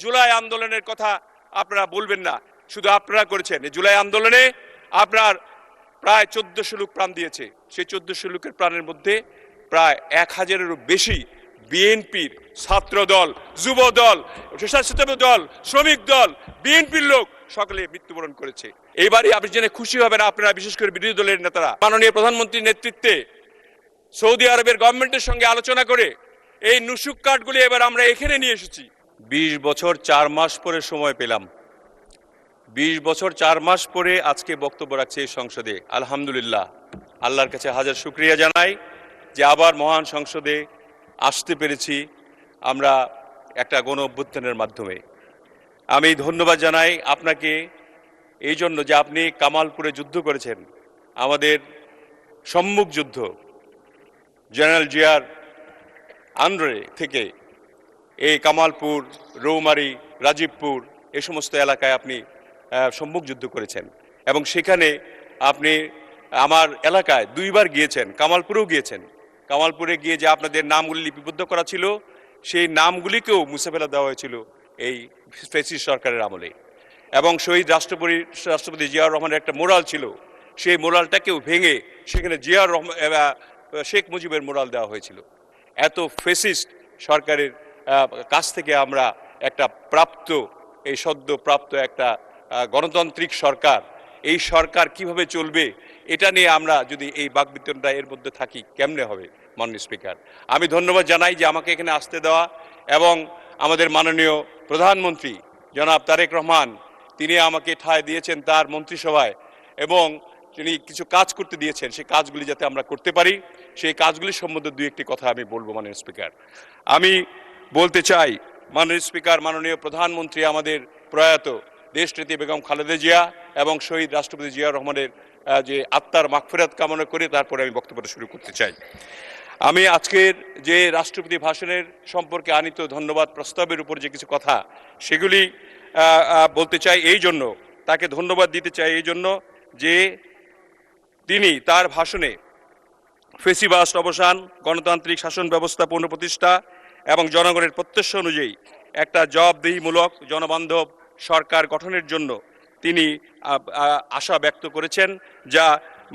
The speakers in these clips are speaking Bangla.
জুলাই আন্দোলনের কথা আপনারা বলবেন না, শুধু আপনারা করেছেন। এই জুলাই আন্দোলনে আপনার প্রায় 1400 লোক প্রাণ দিয়েছে। সেই 1400 লোকের প্রাণের মধ্যে প্রায় 1000-এরও বেশি বিএনপির ছাত্র দল, যুব দল, স্বেচ্ছাসেবক দল, শ্রমিক দল, বিএনপির লোক সকলে মৃত্যুবরণ করেছে। এইবারই আপনি জেনে খুশি হবেন, আপনারা বিশেষ করে বিরোধী দলের নেতারা মাননীয় প্রধানমন্ত্রীর নেতৃত্বে সৌদি আরবের গভর্নমেন্টের সঙ্গে আলোচনা করে এই নুসুক কার্ডগুলি এবার আমরা এখানে নিয়ে এসেছি। 20 বছর 4 মাস পরে সময় পেলাম, 20 বছর 4 মাস পরে আজকে বক্তব্য রাখছে এই সংসদে। আলহামদুলিল্লাহ, আল্লাহর কাছে হাজার শুকরিয়া জানাই যে আবার মহান সংসদে আসতে পেরেছি আমরা একটা গণ অভ্যুত্থানের মাধ্যমে। আমি ধন্যবাদ জানাই আপনাকে এই জন্য যে আপনি কামালপুরে যুদ্ধ করেছেন, আমাদের সম্মুখ যুদ্ধ জেনারেল জিয়ার আন্ডারে থেকে এই কামালপুর, রৌমারী, রাজীবপুর এই সমস্ত এলাকায় আপনি সম্মুখ যুদ্ধ করেছেন এবং সেখানে আপনি আমার এলাকায় 2 বার গিয়েছেন, কামালপুরেও গিয়েছেন। কামালপুরে গিয়ে যে আপনাদের নামগুলি লিপিবদ্ধ করা ছিল সেই নামগুলিকেও মুছে ফেলা দেওয়া হয়েছিল এই ফ্যাসিস্ট সরকারের আমলে। এবং শহীদ রাষ্ট্রপতি জিয়াউর রহমানের একটা মোরাল ছিল, সেই মোরালটাকেও ভেঙে সেখানে জিয়াউর রহমান শেখ মুজিবের মোরাল দেওয়া হয়েছিল। এত ফ্যাসিস্ট সরকারের কাছ থেকে আমরা একটা এই সদ্য প্রাপ্ত একটা গণতান্ত্রিক সরকার, এই সরকার কিভাবে চলবে এটা নিয়ে আমরা যদি এই বাকবিতণ্ডা এর মধ্যে থাকি কেমনে হবে? মাননীয় স্পিকার, আমি ধন্যবাদ জানাই যে আমাকে এখানে আসতে দেওয়া এবং আমাদের মাননীয় প্রধানমন্ত্রী জনাব তারেক রহমান তিনি আমাকে ঠাঁই দিয়েছেন তার মন্ত্রিসভায় এবং তিনি কিছু কাজ করতে দিয়েছেন, সেই কাজগুলি যাতে আমরা করতে পারি সেই কাজগুলি সম্বন্ধে 2-1টি কথা আমি বলবো। মাননীয় স্পিকার, আমি বলতে চাই মাননীয় স্পিকার, মাননীয় প্রধানমন্ত্রী আমাদের প্রয়াত দেশনেত্রী বেগম খালেদা জিয়া এবং শহীদ রাষ্ট্রপতি জিয়াউর রহমানের যে আত্মার মাগফিরাত কামনা করে তারপরে আমি বক্তব্যটা শুরু করতে চাই। আমি আজকের যে রাষ্ট্রপতি ভাষণের সম্পর্কে আনিত ধন্যবাদ প্রস্তাবের উপর যে কিছু কথা সেগুলি বলতে চাই, এই জন্য তাকে ধন্যবাদ দিতে চাই এই জন্য যে তিনি তার ভাষণে ফ্যাসিবাদ অবসান, গণতান্ত্রিক শাসন ব্যবস্থা পুনঃপ্রতিষ্ঠা এবং জনগণের প্রত্যাশা অনুযায়ী একটা জবাবদিহিমূলক জনবান্ধব সরকার গঠনের জন্য তিনি আশা ব্যক্ত করেছেন, যা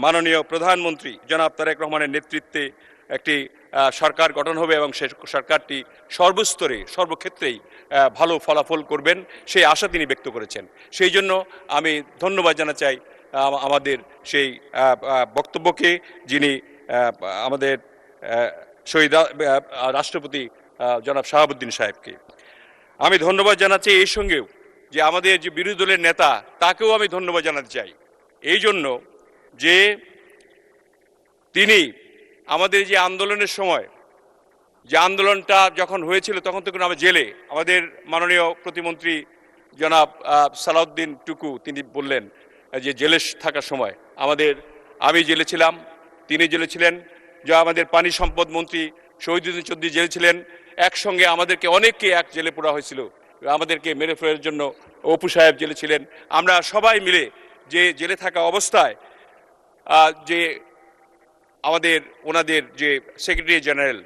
মাননীয় প্রধানমন্ত্রী জনাব তারেক রহমানের নেতৃত্বে একটি সরকার গঠন হবে এবং সে সরকারটি সর্বস্তরে সর্বক্ষেত্রেই ভালো ফলাফল করবেন সেই আশা তিনি ব্যক্ত করেছেন। সেই জন্য আমি ধন্যবাদ জানাতে চাই আমাদের সেই বক্তব্যকে, যিনি আমাদের শহীদ রাষ্ট্রপতি জনাব শাহাবুদ্দিন সাহেবকে। আমি ধন্যবাদ জানাচ্ছি এই সঙ্গেও যে আমাদের যে বিরোধী দলের নেতা তাকেও আমি ধন্যবাদ জানাতে চাই এই জন্য যে তিনি আমাদের যে আন্দোলনের সময়, যে আন্দোলনটা যখন হয়েছিল তখন তো আমরা জেলে, আমাদের মাননীয় প্রতিমন্ত্রী জনাব সালাউদ্দিন টুকু তিনি বললেন যে জেলে থাকার সময় আমি জেলে ছিলাম, তিনি জেলে ছিলেন, যা আমাদের পানি সম্পদ মন্ত্রী শহীদুদ্দিন চৌধুরী জেলে ছিলেন, একসঙ্গে আমাদেরকে অনেককে এক জেলে পোড়া হয়েছিল, আমাদেরকে মেরে ফেলার জন্য অপু সাহেব জেলে ছিলেন। আমরা সবাই মিলে যে জেলে থাকা অবস্থায় যে ওনাদের যে সেক্রেটারি জেনারেল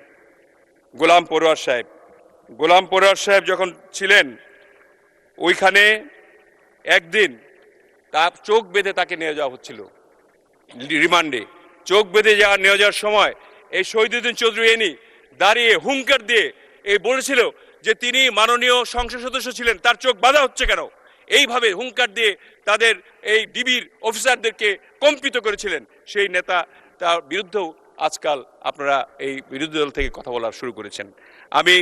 গোলাম পরোয়ার সাহেব যখন ছিলেন ওইখানে একদিন তার চোখ বেঁধে তাকে নিয়ে যাওয়া হচ্ছিল রিমান্ডে। চোখ বেঁধে নিয়ে যাওয়ার সময় এই শহীদুদ্দিন চৌধুরী এনি দাঁড়িয়ে হুঙ্কার দিয়ে বলেছিল যে তিনি মাননীয় সংসদ সদস্য ছিলেন, তার চোখ বাঁধা হচ্ছে কেন, এইভাবে হুঙ্কার দিয়ে তাদের এই ডিবির অফিসারদেরকে কম্পিত করেছিলেন। সেই নেতা তার বিরুদ্ধেও আজকাল আপনারা এই বিরোধী দল থেকে কথা বলা শুরু করেছেন। আমি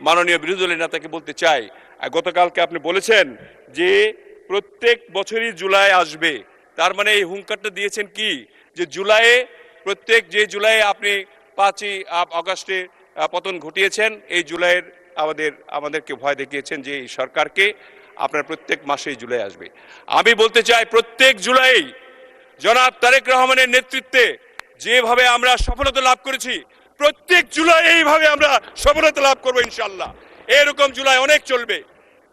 মাননীয় বিরোধী দলের নেতাকে বলতে চাই, গতকালকে আপনি বলেছেন যে প্রত্যেক বছরই জুলাই আসবে, তার মানে এই হুঙ্কারটা দিয়েছেন কি যে যে জুলাইয়ে আপনি 5ই আগস্টে পতন ঘটিয়েছেন, এই জুলাইয়ের আমাদেরকে ভয় দেখিয়েছেন যে এই সরকারকে আপনার প্রত্যেক মাসেই জুলাই আসবে। আমি বলতে চাই প্রত্যেক জুলাই জনাব তারেক রহমানের নেতৃত্বে যেভাবে আমরা সফলতা লাভ করেছি, প্রত্যেক জুলাই এইভাবে আমরা সফলতা লাভ করবো ইনশাল্লাহ। এরকম জুলাই অনেক চলবে।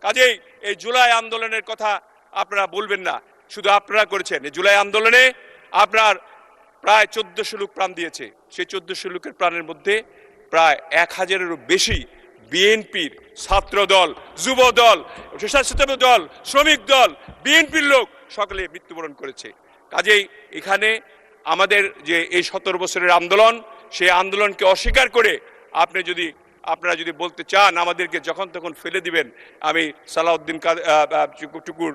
কাজেই এই জুলাই আন্দোলনের কথা আপনারা বলবেন না, শুধু আপনারা করেছেন। এই জুলাই আন্দোলনে আপনার প্রায় 1400 লোক প্রাণ দিয়েছে, সেই 1400 লোকের প্রাণের মধ্যে প্রায় 1000-এরও বেশি বিএনপির ছাত্র দল, যুব দল, স্বেচ্ছাসেবক দল, শ্রমিক দল, বিএনপির লোক সকলে মৃত্যুবরণ করেছে। কাজেই এখানে আমাদের যে এই 17 বছরের আন্দোলন, সেই আন্দোলনকে অস্বীকার করে আপনারা যদি বলতে চান আমাদেরকে যখন তখন ফেলে দিবেন, আমি সালাউদ্দিন টুকুর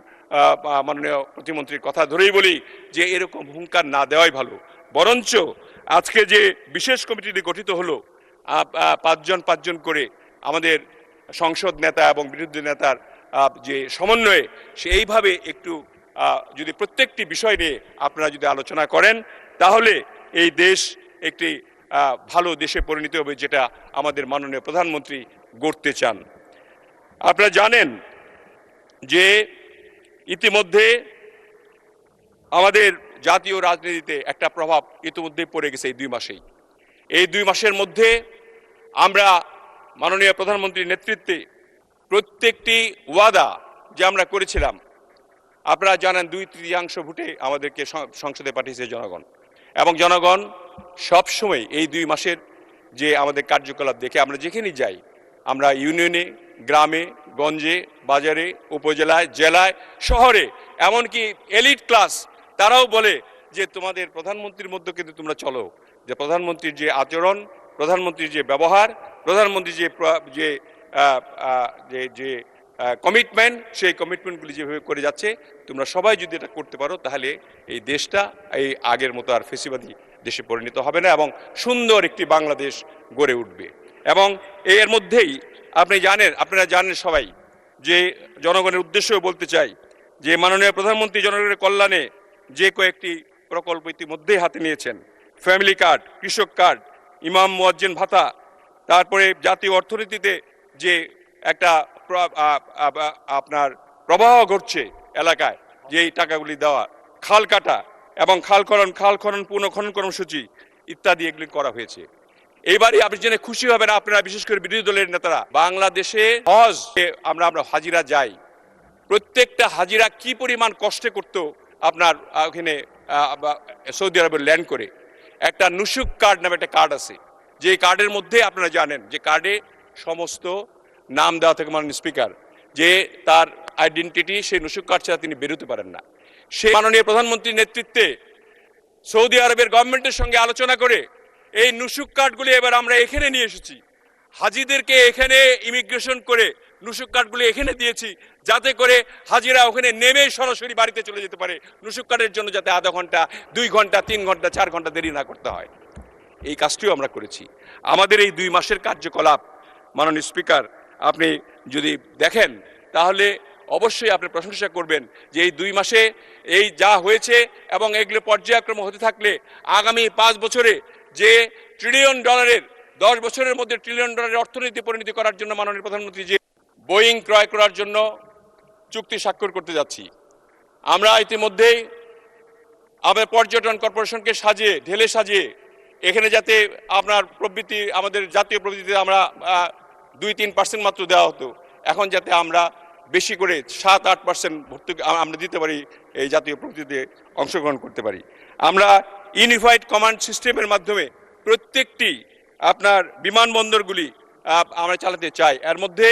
মাননীয় প্রতিমন্ত্রীর কথা ধরেই বলি যে এরকম হুঙ্কার না দেওয়াই ভালো। বরঞ্চ আজকে যে বিশেষ কমিটিটি গঠিত হলো 5 জন করে আমাদের সংসদ নেতা এবং বিরোধী নেতার যে সমন্বয়ে, সেইভাবে একটু যদি প্রত্যেকটি বিষয় নিয়ে আপনারা যদি আলোচনা করেন, তাহলে এই দেশ একটি ভালো দেশে পরিণত হবে, যেটা আমাদের মাননীয় প্রধানমন্ত্রী গড়তে চান। আপনারা জানেন যে ইতিমধ্যে আমাদের জাতীয় রাজনীতিতে একটা প্রভাব ইতিমধ্যে পড়ে গেছে এই 2 মাসেই। এই 2 মাসের মধ্যে আমরা মাননীয় প্রধানমন্ত্রীর নেতৃত্বে প্রত্যেকটি ওয়াদা যে আমরা করেছিলাম, আপনারা জানেন 2/3 ভোটে আমাদেরকে সংসদে পাঠিয়েছে জনগণ, এবং জনগণ সবসময় এই 2 মাসের যে আমাদের কার্যকলাপ দেখে আমরা যেখানেই যাই, আমরা ইউনিয়নে, গ্রামে, গঞ্জে, বাজারে, উপজেলায়, জেলায়, শহরে, এমনকি এলিট ক্লাস তারাও বলে যে তোমাদের প্রধানমন্ত্রীর মধ্যে কিন্তু তোমরা চলো, যে প্রধানমন্ত্রীর যে আচরণ, প্রধানমন্ত্রীর যে ব্যবহার, প্রধানমন্ত্রী যে কমিটমেন্ট, সেই কমিটমেন্টগুলি যেভাবে করে যাচ্ছে, তোমরা সবাই যদি এটা করতে পারো, তাহলে এই দেশটা এই আগের মতো আর ফেসিবাদী দেশে পরিণত হবে না এবং সুন্দর একটি বাংলাদেশ গড়ে উঠবে। এবং এর মধ্যেই আপনারা জানেন সবাই যে জনগণের উদ্দেশ্যেও বলতে চাই যে মাননীয় প্রধানমন্ত্রী জনগণের কল্যাণে যে কয়েকটি প্রকল্প ইতিমধ্যেই হাতে নিয়েছেন, ফ্যামিলি কার্ড, কৃষক কার্ড, ইমাম মুয়াজ্জিন ভাতা, তারপরে জাতীয় অর্থনীতিতে যে একটা আপনার প্রবাহ ঘটছে এলাকায়, যে এই টাকাগুলি দেওয়া, খাল কাটা এবং খাল খনন পুনঃখনন কর্মসূচি ইত্যাদি এগুলি করা হয়েছে। এইবারই আপনি জেনে খুশি হবেন, আপনারা বিশেষ করে বিরোধী দলের নেতারা, বাংলাদেশে হজ আমরা হাজিরা যাই, প্রত্যেকটা হাজিরা কি পরিমাণ কষ্টে করতো আপনার ওখানে সৌদি আরবে ল্যান্ড করে। একটা নুসুক কার্ড নামে একটা কার্ড আছে, যে কার্ডের মধ্যে আপনারা জানেন যে কার্ডে সমস্ত নাম দেওয়া থাকে মাননীয় স্পিকার, যে তার আইডেন্টিটি সেই নুসুক কার্ড ছাড়া তিনি বেরোতে পারেন না। সে মাননীয় প্রধানমন্ত্রীর নেতৃত্বে সৌদি আরবের গভর্নমেন্টের সঙ্গে আলোচনা করে এই নুসুক কার্ডগুলি এবার আমরা এখানে নিয়ে এসেছি। হাজিদেরকে এখানে ইমিগ্রেশন করে নুসুক কার্ডগুলি এখানে দিয়েছি, যাতে করে হাজিরা ওখানে নেমে সরাসরি বাড়িতে চলে যেতে পারে, নুসুক কার্ডের জন্য যাতে আধা ঘন্টা, 2 ঘন্টা, 3 ঘন্টা, 4 ঘন্টা দেরি না করতে হয়। এই কাজটিও আমরা করেছি। আমাদের এই 2 মাসের কার্যকলাপ মাননীয় স্পিকার আপনি যদি দেখেন, তাহলে অবশ্যই আপনি প্রশংসা করবেন যে এই 2 মাসে এই যা হয়েছে, এবং এগুলো পর্যায়ক্রমে হতে থাকলে আগামী 5 বছরে যে $1 ট্রিলিয়ন, 10 বছরের মধ্যে $1 ট্রিলিয়ন অর্থনীতি পরিণতি করার জন্য মাননীয় প্রধানমন্ত্রী যে বোয়িং ক্রয় করার জন্য চুক্তি স্বাক্ষর করতে যাচ্ছি, আমরা ইতিমধ্যেই আমাদের পর্যটন কর্পোরেশনকে ঢেলে সাজিয়ে এখানে যাতে আপনার প্রবৃত্তি, আমাদের জাতীয় প্রবৃত্তিতে আমরা 2-3% মাত্র দেওয়া হতো, এখন যাতে আমরা বেশি করে 7-8% ভর্তুকি আমরা দিতে পারি, এই জাতীয় প্রবৃত্তিতে অংশগ্রহণ করতে পারি। আমরা ইউনিফাইড কমান্ড সিস্টেমের মাধ্যমে প্রত্যেকটি আপনার বিমানবন্দরগুলি আমরা চালাতে চাই। এর মধ্যে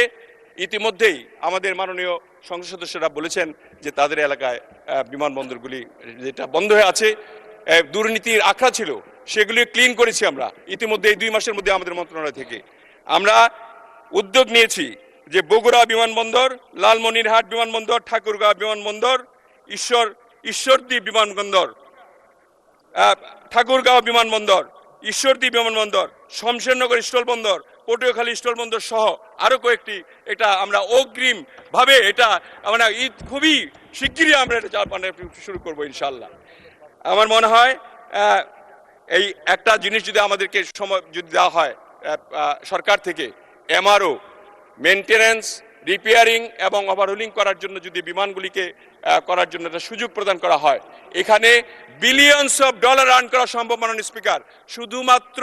ইতিমধ্যেই আমাদের মাননীয় সংসদ সদস্যরা বলেছেন যে তাদের এলাকায় বিমানবন্দরগুলি যেটা বন্ধ হয়ে আছে, দুর্নীতির আখড়া ছিল, সেগুলি ক্লিন করেছি আমরা ইতিমধ্যে। এই 2 মাসের মধ্যে আমাদের মন্ত্রণালয় থেকে আমরা উদ্যোগ নিয়েছি যে বগুড়া বিমানবন্দর, লালমনিরহাট বিমানবন্দর, ঠাকুরগাঁও বিমানবন্দর, ঈশ্বরদী বিমানবন্দর, ঠাকুরগাঁও বিমানবন্দর, ঈশ্বরদী বিমানবন্দর, শমশেরনগর স্থলবন্দর, পটুয়াখালী স্থলবন্দর সহ আরো কয়েকটি, এটা আমরা অগ্রিম ভাবে এটা মানে খুবই শিগগিরই আমরা এটা শুরু করবো ইনশাল্লাহ। আমার মনে হয় এই একটা জিনিস যদি আমাদেরকে সময় যদি দেওয়া হয় সরকার থেকে, এমআরও, মেনটেন্যান্স, রিপেয়ারিং এবং ওভারহোলিং করার জন্য যদি বিমানগুলিকে করার জন্য একটা সুযোগ প্রদান করা হয়, এখানে বিলিয়নস অফ ডলার আর্ন করা সম্ভব মাননীয় স্পিকার। শুধুমাত্র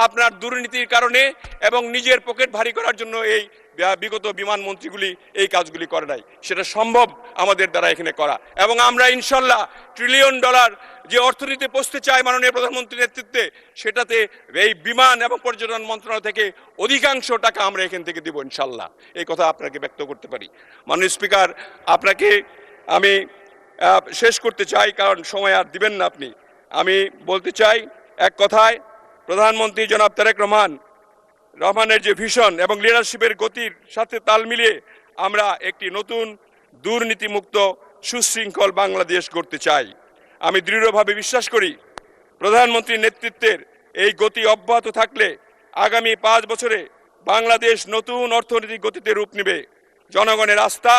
আপনার দুর্নীতির কারণে এবং নিজের পকেট ভারী করার জন্য এই বিগত বিমান মন্ত্রীগুলি এই কাজগুলি করে নাই। সেটা সম্ভব আমাদের দ্বারা এখানে করা, এবং আমরা ইনশাল্লাহ $1 ট্রিলিয়ন যে অর্থনীতি পৌঁছতে চাই মাননীয় প্রধানমন্ত্রীর নেতৃত্বে, সেটাতে এই বিমান এবং পর্যটন মন্ত্রণালয় থেকে অধিকাংশ টাকা আমরা এখান থেকে দিব ইনশাল্লাহ। এই কথা আপনাকে ব্যক্ত করতে পারি। মাননীয় স্পিকার, আপনাকে আমি শেষ করতে চাই, কারণ সময় আর দিবেন না আপনি। আমি বলতে চাই এক কথায়, প্রধানমন্ত্রী জনাব তারেক রহমানের যে ভিশন এবং লিডারশিপের গতির সাথে তাল মিলিয়ে আমরা একটি নতুন দুর্নীতিমুক্ত সুশৃঙ্খল বাংলাদেশ গড়তে চাই। আমি দৃঢ়ভাবে বিশ্বাস করি প্রধানমন্ত্রীর নেতৃত্বের এই গতি অব্যাহত থাকলে আগামী 5 বছরে বাংলাদেশ নতুন অর্থনৈতিক গতিতে রূপ নেবে। জনগণের আস্থা,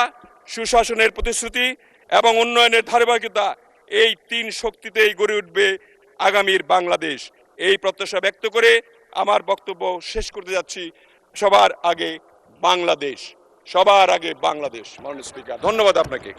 সুশাসনের প্রতিশ্রুতি এবং উন্নয়নের ধারাবাহিকতা, এই 3 শক্তিতেই গড়ে উঠবে আগামীর বাংলাদেশ। এই প্রত্যাশা ব্যক্ত করে আমার বক্তব্য শেষ করতে যাচ্ছি। সবার আগে বাংলাদেশ, সবার আগে বাংলাদেশ। মাননীয় স্পিকার, ধন্যবাদ আপনাকে।